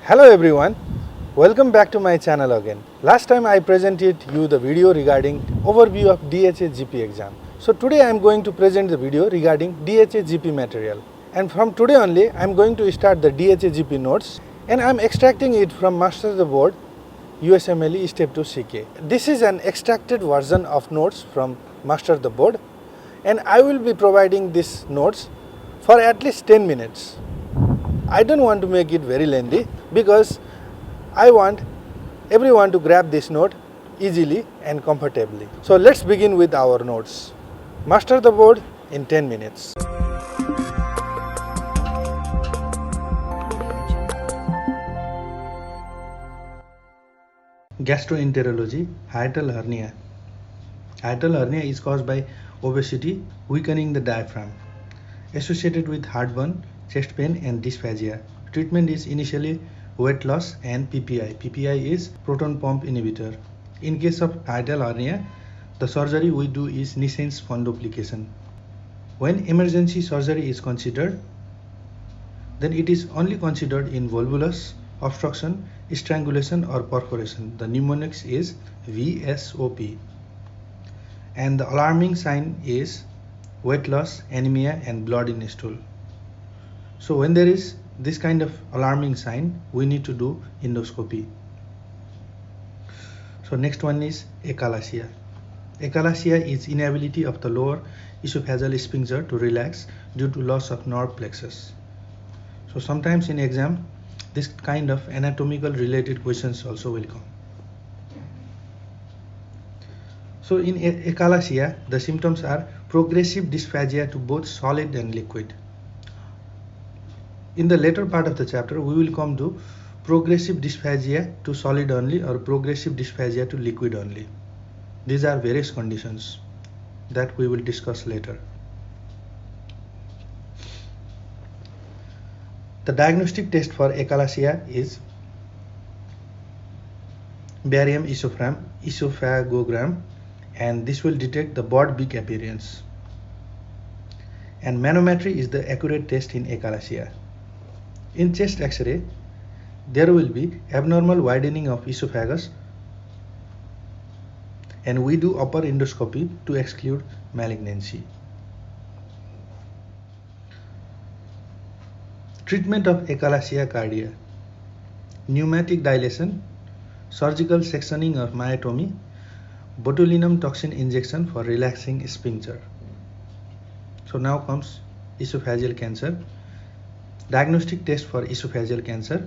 Hello everyone, welcome back to my channel again. Last time I presented you the video regarding overview of DHA GP exam. So today I am going to present the video regarding DHA GP material. And from today only I am going to start the DHA GP notes and I am extracting it from Master the Board USMLE Step 2 CK. This is an extracted version of notes from Master the Board and I will be providing these notes for at least 10 minutes. I don't want to make it very lengthy because I want everyone to grab this note easily and comfortably. So let's begin with our notes. Master the board in 10 minutes. Gastroenterology, hiatal hernia. Hiatal hernia is caused by obesity, weakening the diaphragm, associated with heartburn, chest pain and dysphagia. Treatment is initially weight loss and PPI. PPI is proton pump inhibitor. In case of hiatal hernia, the surgery we do is Nissen's fundoplication. When emergency surgery is considered, then it is only considered in volvulus, obstruction, strangulation or perforation. The mnemonics is VSOP. And the alarming sign is weight loss, anemia and blood in stool. So when there is this kind of alarming sign, we need to do endoscopy. So next one is achalasia. Achalasia is inability of the lower esophageal sphincter to relax due to loss of nerve plexus. So sometimes in exam, this kind of anatomical related questions also will come. So in achalasia, the symptoms are progressive dysphagia to both solid and liquid. In the later part of the chapter, we will come to progressive dysphagia to solid only or progressive dysphagia to liquid only. These are various conditions that we will discuss later. The diagnostic test for achalasia is barium esophagogram, and this will detect the broad beak appearance. And manometry is the accurate test in achalasia. In chest X-ray, there will be abnormal widening of esophagus and we do upper endoscopy to exclude malignancy. Treatment of achalasia cardia: pneumatic dilation, surgical sectioning of myotomy, botulinum toxin injection for relaxing sphincter. So now comes esophageal cancer. Diagnostic test for esophageal cancer: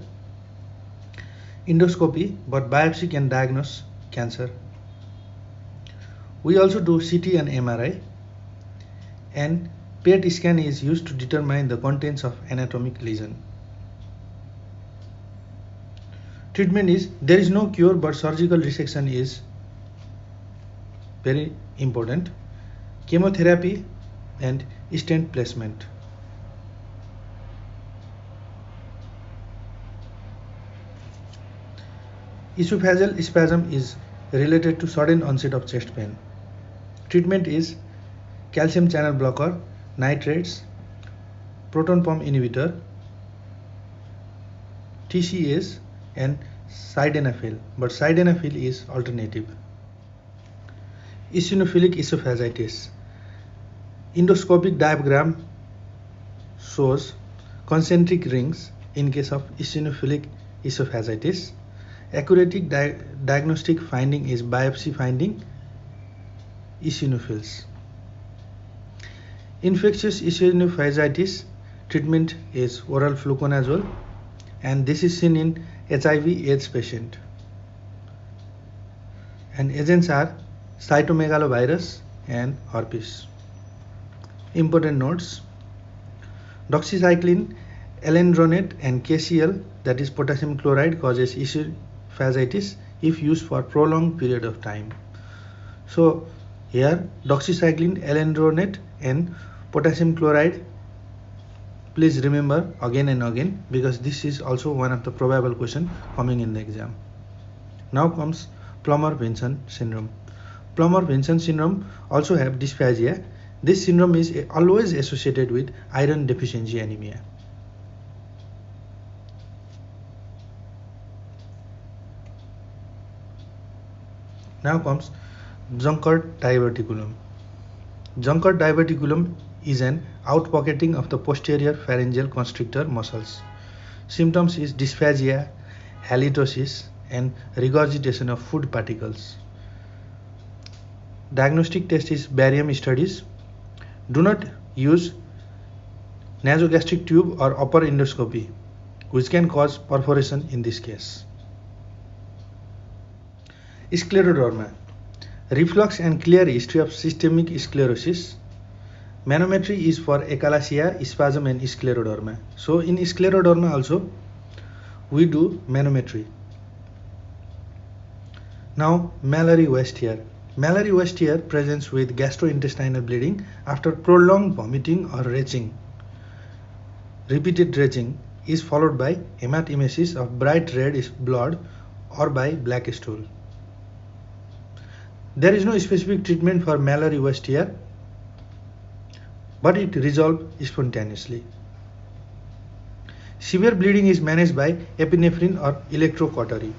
endoscopy, but biopsy can diagnose cancer. We also do CT and MRI, and PET scan is used to determine the contents of anatomic lesion. Treatment is, there is no cure, but surgical resection is very important. Chemotherapy and stent placement. Esophageal spasm is related to sudden onset of chest pain. Treatment is calcium channel blocker, nitrates, proton pump inhibitor, TCAs and sildenafil, but sildenafil is alternative. Eosinophilic esophagitis. Endoscopic diagram shows concentric rings in case of eosinophilic esophagitis. Accurate diagnostic finding is biopsy finding eosinophils. Infectious eosinophagitis treatment is oral fluconazole, and this is seen in HIV/AIDS patient. And agents are cytomegalovirus and herpes. Important notes: doxycycline, alendronate and KCl, that is potassium chloride, causes esophagitis if used for prolonged period of time. So here doxycycline, alendronate and potassium chloride, please remember again and again because this is also one of the probable question coming in the exam. Now comes Plummer-Vinson syndrome. Plummer-Vinson syndrome also have dysphagia. This syndrome is always associated with iron deficiency anemia. Now comes Junkert diverticulum. Junkert diverticulum is an outpocketing of the posterior pharyngeal constrictor muscles. Symptoms is dysphagia, halitosis, and regurgitation of food particles. Diagnostic test is barium studies. Do not use nasogastric tube or upper endoscopy, which can cause perforation in this case. Scleroderma. Reflux and clear history of systemic sclerosis. Manometry is for achalasia, spasm, and scleroderma. So in scleroderma also we do manometry. Now Mallory West-Hare. Mallory West-Hare presents with gastrointestinal bleeding after prolonged vomiting or retching. Repeated retching is followed by hematemesis of bright red blood or by black stool. There is no specific treatment for Mallory West-Hare, but it resolves spontaneously. Severe bleeding is managed by epinephrine or electrocautery.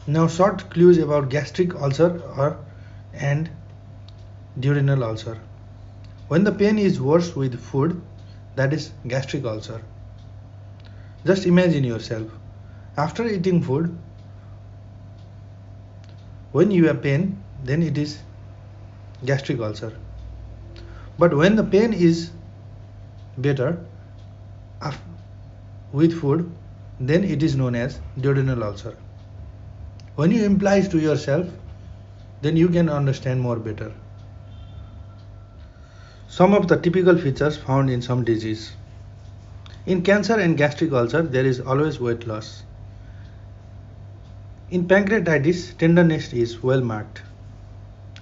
Now short clues about gastric ulcer and duodenal ulcer. When the pain is worse with food, that is gastric ulcer. Just imagine yourself. After eating food, when you have pain, then it is gastric ulcer. But when the pain is better with food, then it is known as duodenal ulcer. When you imply to yourself, then you can understand more better. Some of the typical features found in some disease. In cancer and gastric ulcer, there is always weight loss. In pancreatitis, tenderness is well marked,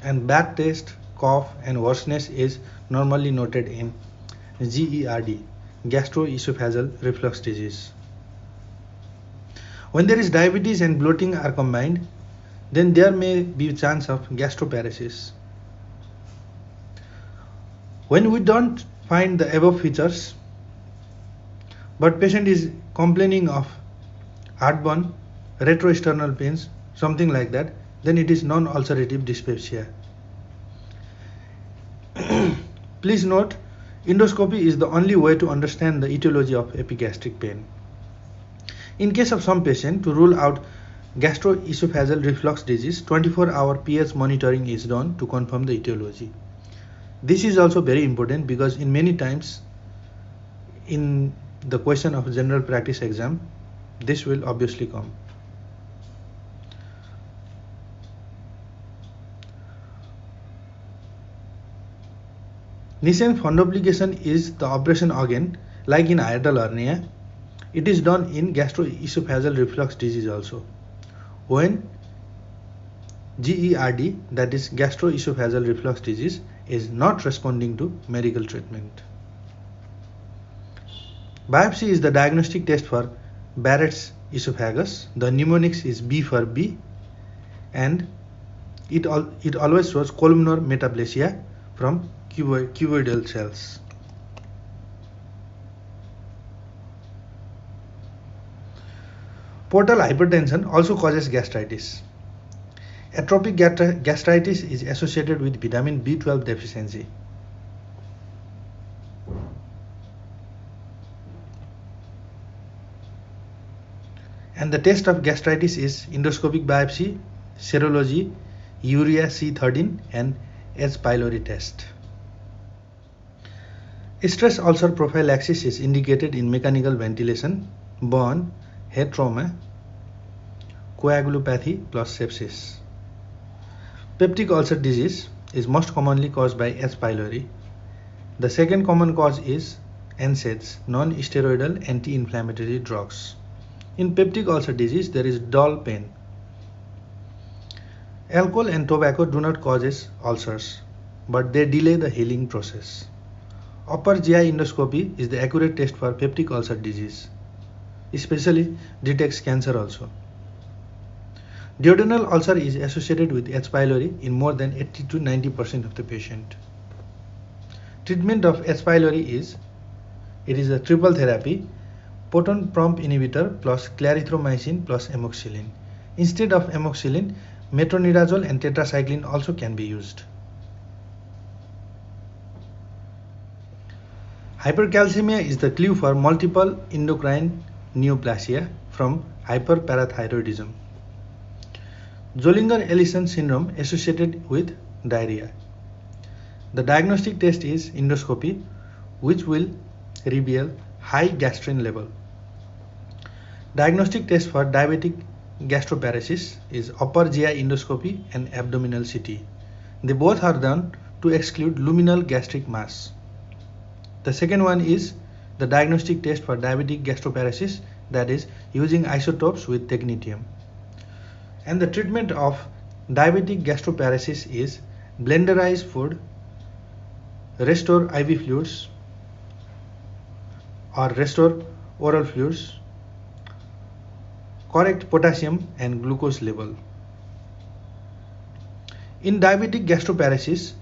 and bad taste, cough, and hoarseness is normally noted in GERD, gastroesophageal reflux disease. When there is diabetes and bloating are combined, then there may be chance of gastroparesis. When we don't find the above features, but patient is complaining of heartburn, retroesternal pains, something like that, then it is non-ulcerative dyspepsia. Please note, endoscopy is the only way to understand the etiology of epigastric pain. In case of some patient, to rule out gastroesophageal reflux disease, 24-hour pH monitoring is done to confirm the etiology. This is also very important because in many times in the question of general practice exam, this will obviously come. Nissen fundoplication is the operation again, like in hiatal hernia. It is done in gastroesophageal reflux disease also. When GERD, that is gastroesophageal reflux disease, is not responding to medical treatment. Biopsy is the diagnostic test for Barrett's esophagus. The mnemonics is B for B, and it always shows columnar metaplasia from cuboidal cells. Portal hypertension also causes gastritis. Atrophic gastritis is associated with vitamin B12 deficiency. And the test of gastritis is endoscopic biopsy, serology, urea C13, and H. pylori test. Stress ulcer prophylaxis is indicated in mechanical ventilation, burn, head trauma, coagulopathy plus sepsis. Peptic ulcer disease is most commonly caused by H. pylori. The second common cause is NSAIDs, non-steroidal anti-inflammatory drugs. In peptic ulcer disease, there is dull pain. Alcohol and tobacco do not cause ulcers, but they delay the healing process. Upper GI endoscopy is the accurate test for peptic ulcer disease, especially detects cancer also. Duodenal ulcer is associated with H. pylori in more than 80 to 90% of the patient. Treatment of H. pylori is a triple therapy proton pump inhibitor plus clarithromycin plus amoxicillin. Instead of amoxicillin, metronidazole and tetracycline also can be used. Hypercalcemia is the clue for multiple endocrine neoplasia from hyperparathyroidism. Zollinger-Ellison syndrome associated with diarrhea. The diagnostic test is endoscopy, which will reveal high gastrin level. Diagnostic test for diabetic gastroparesis is upper GI endoscopy and abdominal CT. They both are done to exclude luminal gastric mass. The second one is the diagnostic test for diabetic gastroparesis, that is using isotopes with technetium. And the treatment of diabetic gastroparesis is blenderized food, restore IV fluids or restore oral fluids, correct potassium and glucose level. In diabetic gastroparesis,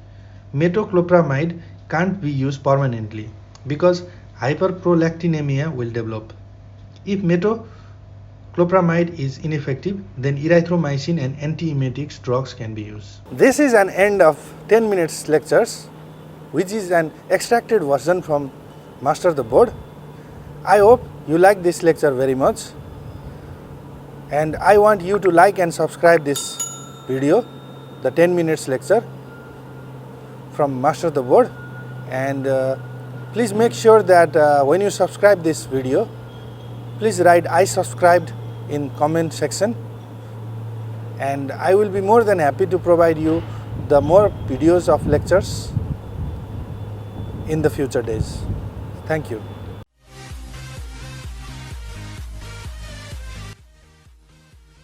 metoclopramide can't be used permanently because hyperprolactinemia will develop. If metoclopramide is ineffective, then erythromycin and antiemetics drugs can be used. This is an end of 10 minutes lectures, which is an extracted version from Master the Board. I hope you like this lecture very much, and I want you to like and subscribe this video, the 10 minutes lecture from Master the Board. And please make sure that when you subscribe this video, please write I subscribed in comment section, and I will be more than happy to provide you the more videos of lectures in the future days. Thank you.